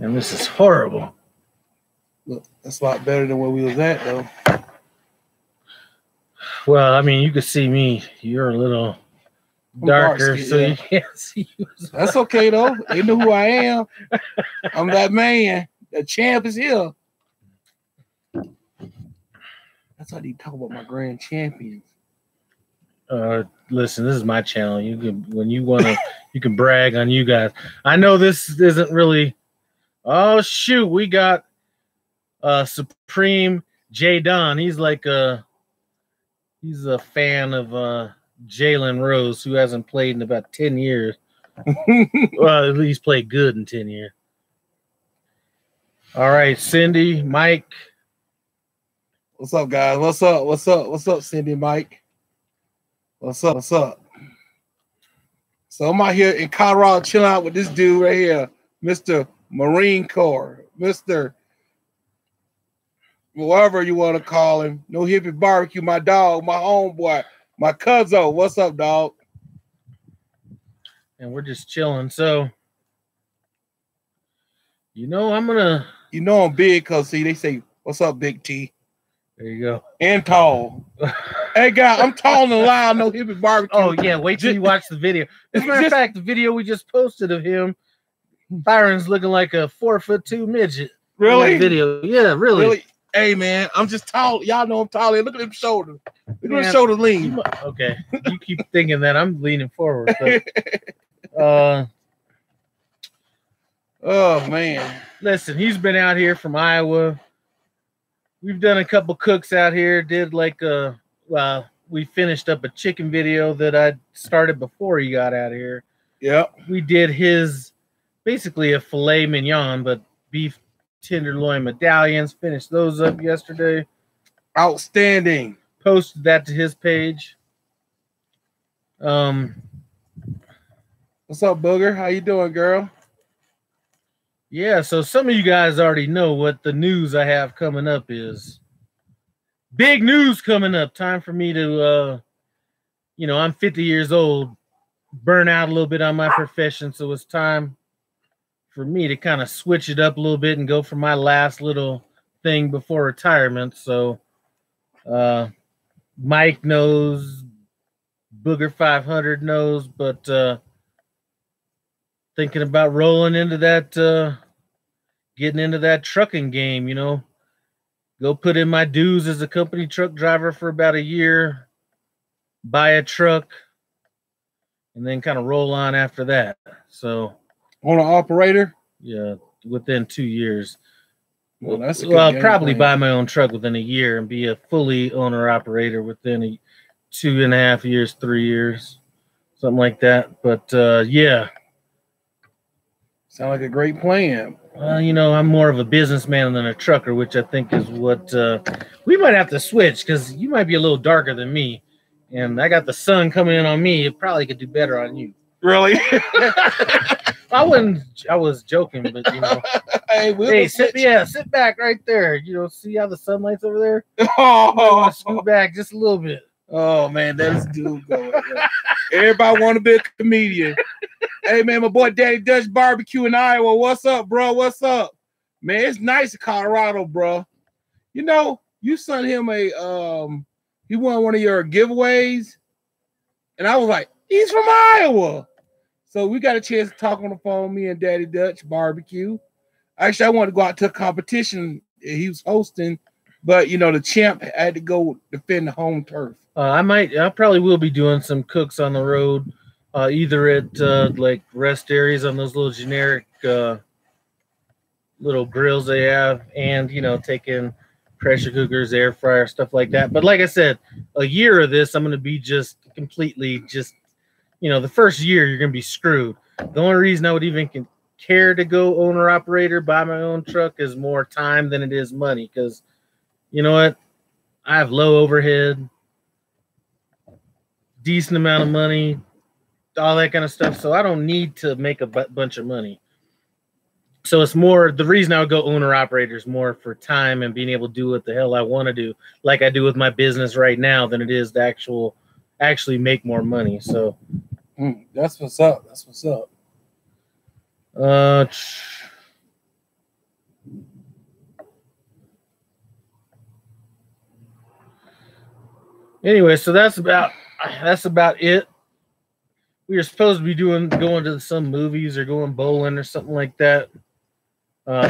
And this is horrible. Look, that's a lot better than where we was at, though. Well, I mean, you can see me. You're a little darker, so you can't see you. That's okay, though. They know who I am. I'm that man. The champ is here. That's how they talk about my grand champions. Listen, this is my channel. You can, when you want to, you can brag on you guys. I know this isn't really. Oh shoot, we got Supreme J Don. He's like he's a fan of Jalen Rose, who hasn't played in about 10 years. Well, at least played good in 10 years. All right, Cindy, Mike. What's up, guys? What's up? What's up? What's up, Cindy, Mike? What's up? What's up? So I'm out here in Colorado chilling out with this dude right here, Mr. Marine Corps, Mr. whatever you want to call him. No Hippie Barbecue, my dog, my homeboy, my cousin. What's up, dog? And we're just chilling. So, you know, I'm gonna. You know I'm big because see they say, "What's up, Big T?" There you go. And tall. Hey, guy, I'm tall and loud. No Hippie Barbecue. Oh yeah, wait till you watch the video. As a matter of fact, the video we just posted of him, Byron's looking like a 4'2" midget. Really? Video, yeah, really. Hey man, I'm just tall. Y'all know I'm tall. Look at them shoulders. Look at them shoulders lean. Okay, you keep thinking that I'm leaning forward. But, oh man, listen, he's been out here from Iowa. We've done a couple cooks out here. Did like we finished up a chicken video that I started before he got out here. Yeah, we did his basically a filet mignon, but beef tenderloin medallions. Finished those up yesterday. Outstanding. Posted that to his page. What's up, Booger? How you doing, girl? Yeah, so some of you guys already know what the news I have coming up is. Big news coming up. Time for me to, you know, I'm 50 years old, burn out a little bit on my profession, so it's time for me to kind of switch it up a little bit and go for my last little thing before retirement. So Mike knows, Booger 500 knows, but thinking about rolling into that, getting into that trucking game, you know, go put in my dues as a company truck driver for about a year, buy a truck, and then kind of roll on after that. So owner operator? Yeah, within 2 years. Well, that's I'll probably buy my own truck within a year and be a fully owner operator within 2.5 years, 3 years, something like that. But yeah. Sound like a great plan. You know, I'm more of a businessman than a trucker, which I think is what we might have to switch, because you might be a little darker than me, and I got the sun coming in on me. It probably could do better on you. Really? I was joking, but you know, hey, sit back right there. You know, see how the sunlight's over there? Oh, scoot back just a little bit. Oh man, that's dude going. Everybody want to be a comedian. Hey man, my boy Daddy Dutch Barbecue in Iowa. What's up, bro? What's up, man? It's nice in Colorado, bro. You know, you sent him he won one of your giveaways, and I was like, he's from Iowa. So we got a chance to talk on the phone, me and Daddy Dutch Barbecue. Actually, I wanted to go out to a competition he was hosting, but you know, the champ had to go defend the home turf. I probably will be doing some cooks on the road, either at like rest areas on those little generic little grills they have, and you know, taking pressure cookers, air fryer, stuff like that. But like I said, a year of this, I'm going to be just completely you know, the first year you're going to be screwed. The only reason I would even care to go owner operator, buy my own truck, is more time than it is money. Because you know what? I have low overhead, decent amount of money, all that kind of stuff. So I don't need to make a bunch of money. So it's more, the reason I would go owner operator is more for time and being able to do what the hell I want to do, like I do with my business right now, than it is to actually make more money. So that's what's up. That's what's up. Anyway, so that's about it. We were supposed to be going to some movies or going bowling or something like that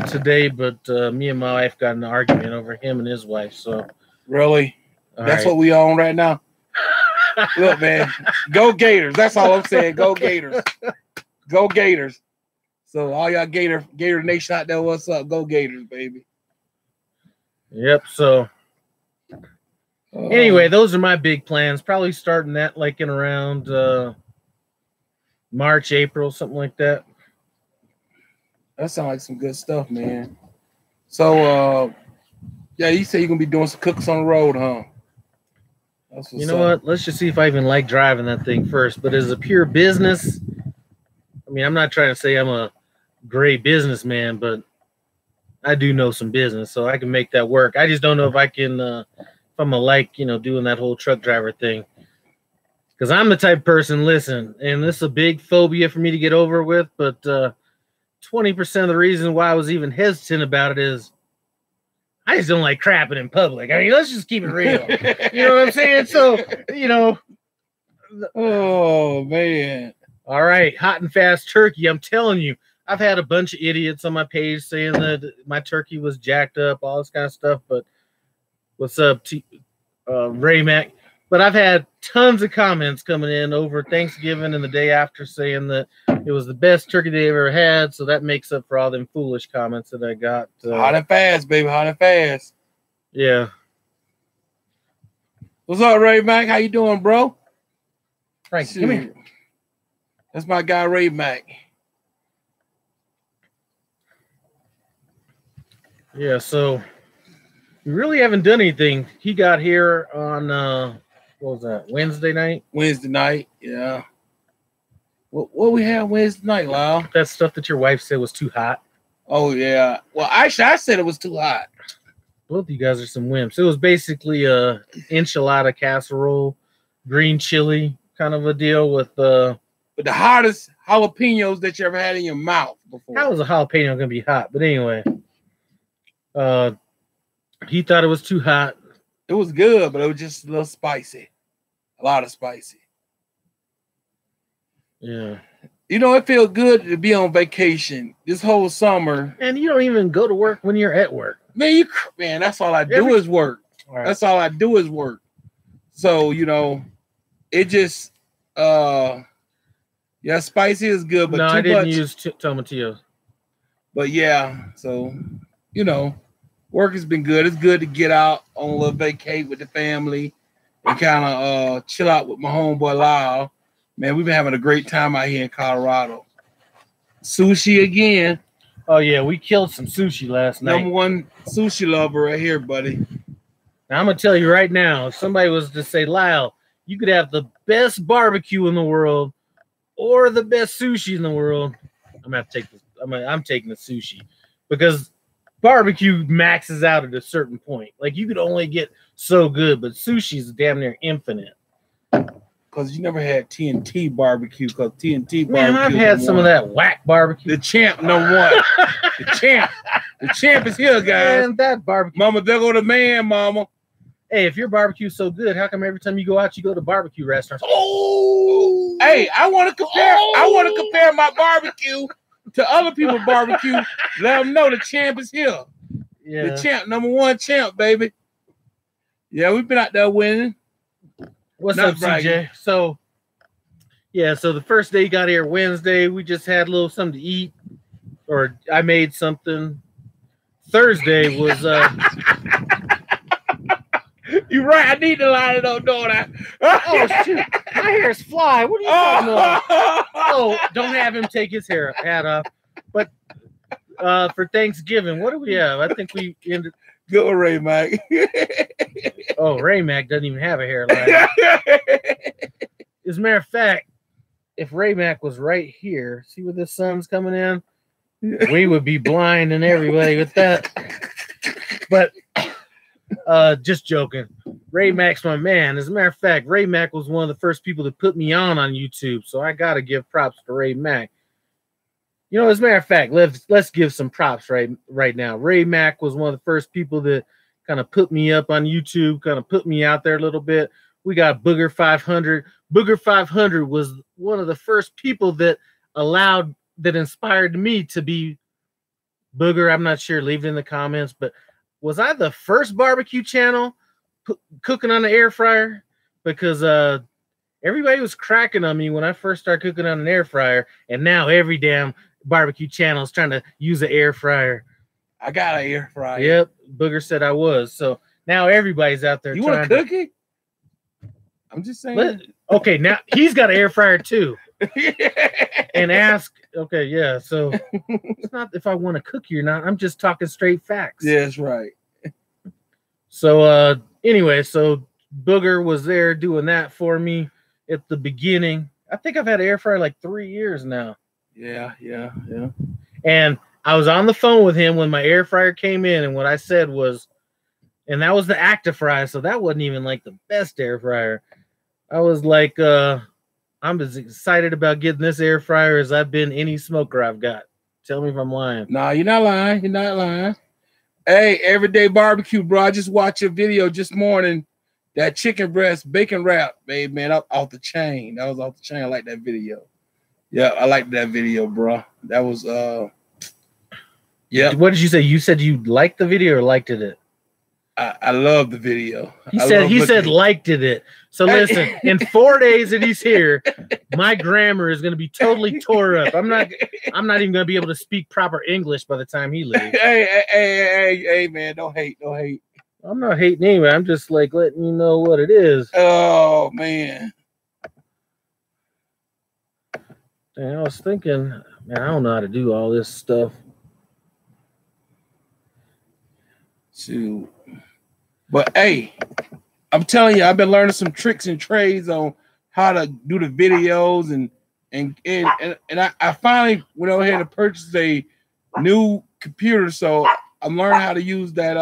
today, but me and my wife got in an argument over him and his wife. So really, that's what we on right now. Look, man, go Gators. That's all I'm saying. Go Gators. Go Gators. So all y'all Gator Nation out there, what's up? Go Gators, baby. Yep. So anyway, those are my big plans. Probably starting that like in around March, April, something like that. That sounds like some good stuff, man. So yeah, you say you're gonna be doing some cooks on the road, huh? You know what? Let's just see if I even like driving that thing first. But as a pure business, I mean, I'm not trying to say I'm a great businessman, but I do know some business, so I can make that work. I just don't know if I can, if I'm doing that whole truck driver thing. Because I'm the type of person, listen, and this is a big phobia for me to get over with, but 20% of the reason why I was even hesitant about it is I just don't like crapping in public. I mean, let's just keep it real. You know what I'm saying? So, Oh, man. All right, hot and fast turkey. I'm telling you, I've had a bunch of idiots on my page saying that my turkey was jacked up, all this kind of stuff. But what's up, Ray Mac? But I've had tons of comments coming in over Thanksgiving and the day after saying that it was the best turkey they ever had. So that makes up for all them foolish comments that I got. Hot and fast, baby. Hot and fast. Yeah. What's up, Ray Mac? How you doing, bro? Frank, come here. That's my guy, Ray Mac. Yeah, so we really haven't done anything. He got here on what was that? Wednesday night? Wednesday night, yeah. What we had Wednesday night, Lyle? That stuff that your wife said was too hot. Oh yeah. Well, actually, I said it was too hot. Both of you guys are some wimps. It was basically a enchilada casserole, green chili kind of a deal with the hottest jalapenos that you ever had in your mouth before. How was a jalapeno gonna be hot? But anyway, he thought it was too hot. It was good, but it was just a little spicy. A lot of spicy. Yeah. You know, it feels good to be on vacation this whole summer. And you don't even go to work when you're at work. Man, that's all I do is work. Right. That's all I do is work. So, it just, spicy is good, but no, too I didn't much. use tomatillos. But yeah, so, work has been good. It's good to get out on a little vacate with the family and kind of chill out with my homeboy Lyle. Man, we've been having a great time out here in Colorado. Sushi again. Oh, yeah, we killed some sushi last night. Number one sushi lover right here, buddy. Now, I'm going to tell you right now, if somebody was to say, Lyle, you could have the best barbecue in the world or the best sushi in the world, I'm going to have to take this. I'm taking the sushi because barbecue maxes out at a certain point. Like, you could only get so good, but sushi is damn near infinite. Because you never had T&T BBQ, because T&T BBQ. Man, I've had some of that whack barbecue. The champ, number one. The champ is here, guys. Man, that barbecue. Mama, there go the man, mama. Hey, if your barbecue's so good, how come every time you go out, you go to barbecue restaurants? Oh, hey, I want to compare. I want to compare my barbecue to other people's barbecue. Let them know the champ is here. Yeah. The champ, number one champ, baby. Yeah, we've been out there winning. What's up, CJ? So, yeah, so the first day you got here Wednesday, we just had a little something to eat, or I made something. Thursday was You're right. I need to line it up, don't I? Oh shoot, my hair's fly. What are you talking about? Oh, don't have him take his hat off. But for Thanksgiving, what do we have? I think we ended. Go Ray Mac. Oh, Ray Mac doesn't even have a hairline. As a matter of fact, if Ray Mac was right here, see where the sun's coming in, we would be blind and everybody with that. But just joking. Ray Mac's my man. As a matter of fact, Ray Mac was one of the first people to put me on YouTube, so I got to give props to Ray Mac. You know, as a matter of fact, let's give some props right now. Ray Mack was one of the first people that kind of put me up on YouTube, kind of put me out there a little bit. We got Booger 500. Booger 500 was one of the first people that inspired me to be Booger. I'm not sure. Leave it in the comments. But was I the first barbecue channel cooking on the air fryer? Because everybody was cracking on me when I first started cooking on an air fryer, and now every damn barbecue channel is trying to use an air fryer. I got an air fryer. Yep, Booger said I was. So now everybody's out there. You want to cook it? I'm just saying. Okay, now he's got an air fryer too. And ask. Okay, yeah. So it's not if I want to cook you or not. I'm just talking straight facts. Yeah, that's right. So anyway, so Booger was there doing that for me at the beginning. I think I've had an air fryer like 3 years now. Yeah. And I was on the phone with him when my air fryer came in, and what I said was, and that was the Actifry, so that wasn't even like the best air fryer. I was like, I'm as excited about getting this air fryer as I've been any smoker I've got. Tell me if I'm lying. No, you're not lying. You're not lying. Hey, Everyday Barbecue, bro. I just watched your video this morning. That chicken breast bacon wrap, babe, man, off the chain. That was off the chain. I like that video. Yeah, I like that video, bro. That was yeah. What did you say? You said you liked the video or liked it? I love the video. He said liked it. So listen, in 4 days that he's here, my grammar is going to be totally tore up. I'm not even going to be able to speak proper English by the time he leaves. Hey, man, don't hate. I'm not hating anyway. I'm just like letting you know what it is. Oh man. And I was thinking, man, I don't know how to do all this stuff. Shoot. But hey, I'm telling you, I've been learning some tricks and trades on how to do the videos and I finally went over here to purchase a new computer, so I'm learning how to use that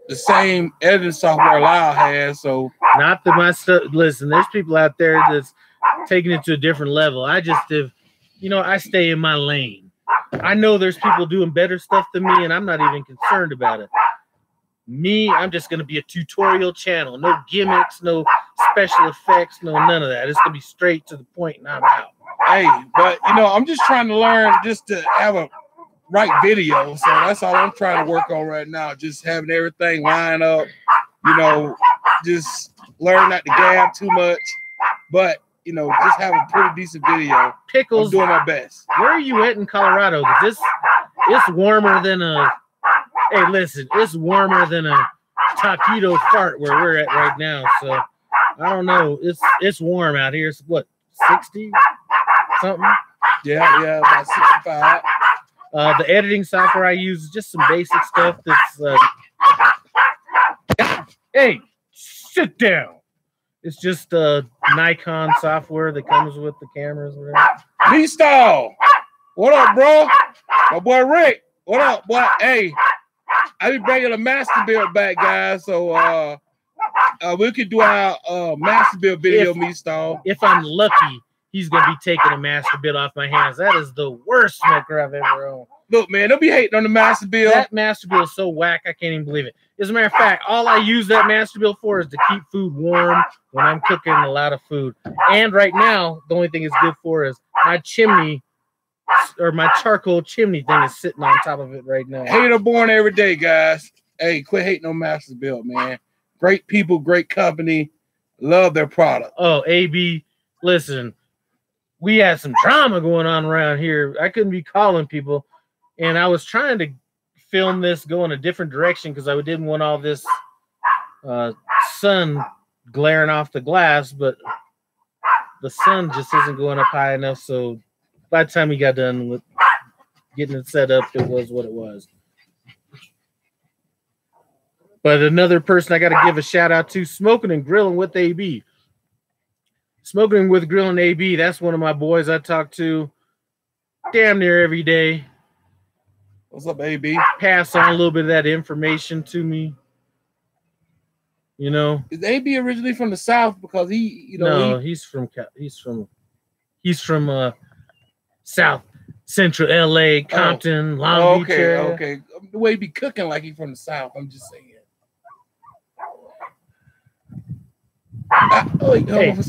the same editing software Lyle has. So not that my stuff. Listen, there's people out there that's taking it to a different level. I just have, I stay in my lane. I know there's people doing better stuff than me, and I'm not even concerned about it. Me, I'm just going to be a tutorial channel. No gimmicks, no special effects, no none of that. It's going to be straight to the point, and I'm out. Hey, but, I'm just trying to learn just to have a right video. So that's all I'm trying to work on right now. Just having everything line up, just learn not to gab too much. But, just have a pretty decent video. Pickles. I'm doing my best. Where are you at in Colorado? Because it's warmer than a... Hey, listen, it's warmer than a taquito fart where we're at right now. So I don't know. It's warm out here. It's what, 60 something? Yeah, about 65. The editing software I use is just some basic stuff that's hey, sit down. It's just Nikon software that comes with the cameras. Misto, what up, bro? My boy Rick, what up, boy? Hey, I be bringing a master build back, guys. So we could do our master build video, Misto. If I'm lucky, he's gonna be taking a master build off my hands. That is the worst smoker I've ever owned. Look, man, don't be hating on the master build. That master build is so whack, I can't even believe it. As a matter of fact, all I use that master build for is to keep food warm when I'm cooking a lot of food. And right now, the only thing it's good for is my chimney, or my charcoal chimney thing is sitting on top of it right now. Hater born every day, guys. Hey, quit hating on master build, man. Great people, great company. Love their product. Oh, AB, listen, we had some drama going on around here. I couldn't be calling people. And I was trying to film this go in a different direction because I didn't want all this sun glaring off the glass, but the sun just isn't going up high enough. So by the time we got done with getting it set up, it was what it was. But another person I got to give a shout out to, Smoking and Grilling with AB. Smoking with Grilling AB, that's one of my boys I talk to damn near every day. What's up, AB? Pass on a little bit of that information to me. Is AB originally from the South? Because no, he's from South Central LA, Compton, Long Beach area. Okay. The way he be cooking like he from the South. I'm just saying.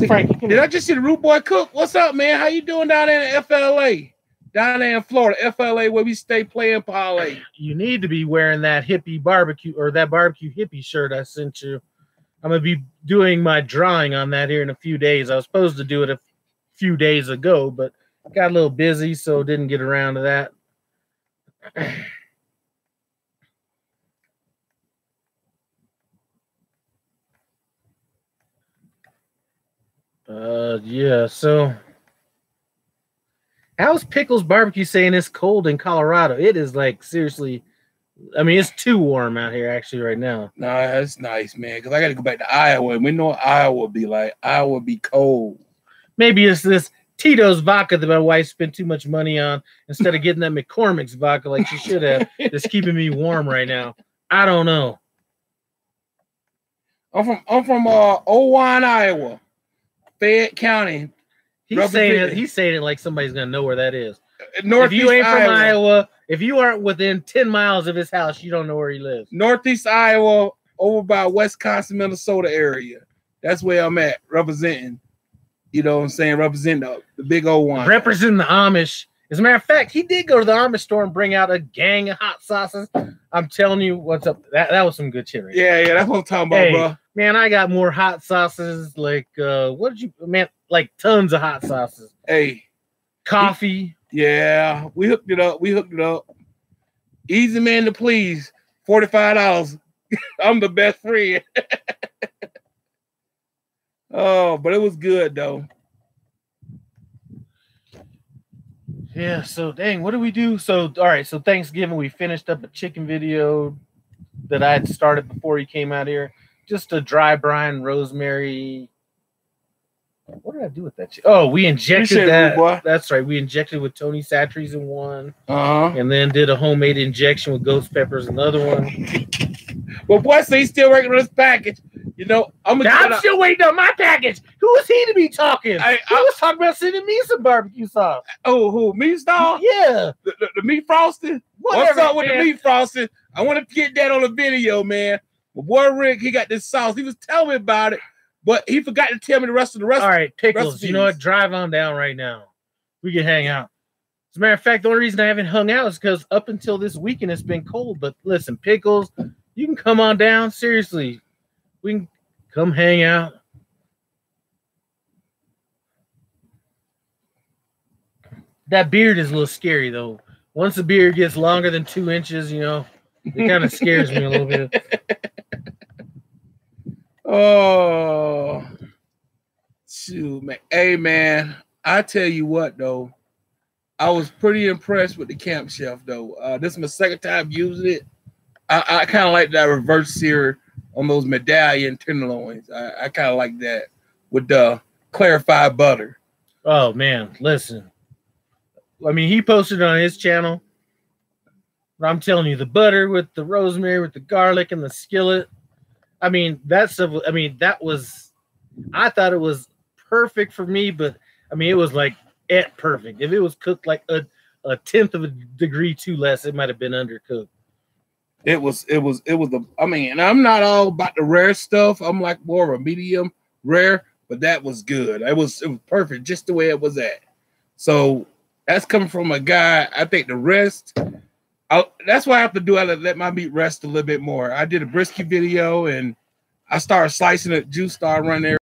Frank, did I just see the Root Boy cook? What's up, man? How you doing down there in FLA? Down there in Florida, FLA, where we stay playing parlay. You need to be wearing that hippie barbecue or that barbecue hippie shirt I sent you. I'm gonna be doing my drawing on that here in a few days. I was supposed to do it a few days ago, but got a little busy, so didn't get around to that. Yeah, so how's Pickles Barbecue saying it's cold in Colorado? It is like seriously, I mean, it's too warm out here actually right now. Nah, that's nice, man, because I got to go back to Iowa, and we know what Iowa be like. Iowa be cold. Maybe it's this Tito's vodka that my wife spent too much money on instead of getting that McCormick's vodka like she should have. It's keeping me warm right now. I don't know. I'm from Owine, Iowa, Fayette County. He's saying it like somebody's gonna know where that is. Northeast if you ain't Iowa. from Iowa, if you aren't within 10 miles of his house, you don't know where he lives. Northeast Iowa, over by Wisconsin, Minnesota area. That's where I'm at, representing. You know what I'm saying? Representing the big old one. Representing the Amish. As a matter of fact, he did go to the Amish store and bring out a gang of hot sauces. I'm telling you what's up. That was some good shit right Yeah, that's what I'm talking about, bro. Man, I got more hot sauces. Like, what did you, man, like tons of hot sauces. Hey. Coffee. Yeah, we hooked it up. Easy man to please. $45. I'm the best friend. Oh, but it was good though. Yeah, so dang, what do we do? So all right, so Thanksgiving we finished up a chicken video that I had started before he came out here. Just a dry brine rosemary. What did I do with that shit? Oh, we injected that. That's right. We injected with Tony Satries in one. And then did a homemade injection with ghost peppers in another one. Well, boy, so he's still working on his package. You know, I'm still waiting on my package. Who was he to be talking? He was talking about sending me some barbecue sauce. Oh, who? Meat Star? Yeah. The meat frosting? What's up with the meat frosting? I want to get that on the video, man. My boy Rick, he got this sauce. He was telling me about it, but he forgot to tell me the rest of the recipe. All right, Pickles, recipes. You know what? Drive on down right now. We can hang out. As a matter of fact, the only reason I haven't hung out is because up until this weekend, it's been cold. But listen, Pickles, you can come on down. Seriously. We can come hang out. That beard is a little scary, though. Once the beard gets longer than 2 inches, you know, it kind of scares me a little bit. Oh, shoot, man. Hey, man, I tell you what, though. I was pretty impressed with the Camp Chef, though. This is my second time using it. I kind of like that reverse sear on those medallion tenderloins. I kind of like that with the clarified butter. Oh, man, listen. I mean, he posted it on his channel. But I'm telling you, the butter with the rosemary, with the garlic and the skillet. I mean, that stuff, I mean, that was, I thought it was perfect for me, but I mean, it was like perfect. If it was cooked like a 1/10 of a degree too less, it might have been undercooked. It was I mean, I'm not all about the rare stuff. I'm like more of a medium rare, but that was good. It was perfect just the way it was at. So that's coming from a guy. I think the rest, that's why I have to do. I let my meat rest a little bit more. I did a brisket video and I started slicing it. Juice started running there.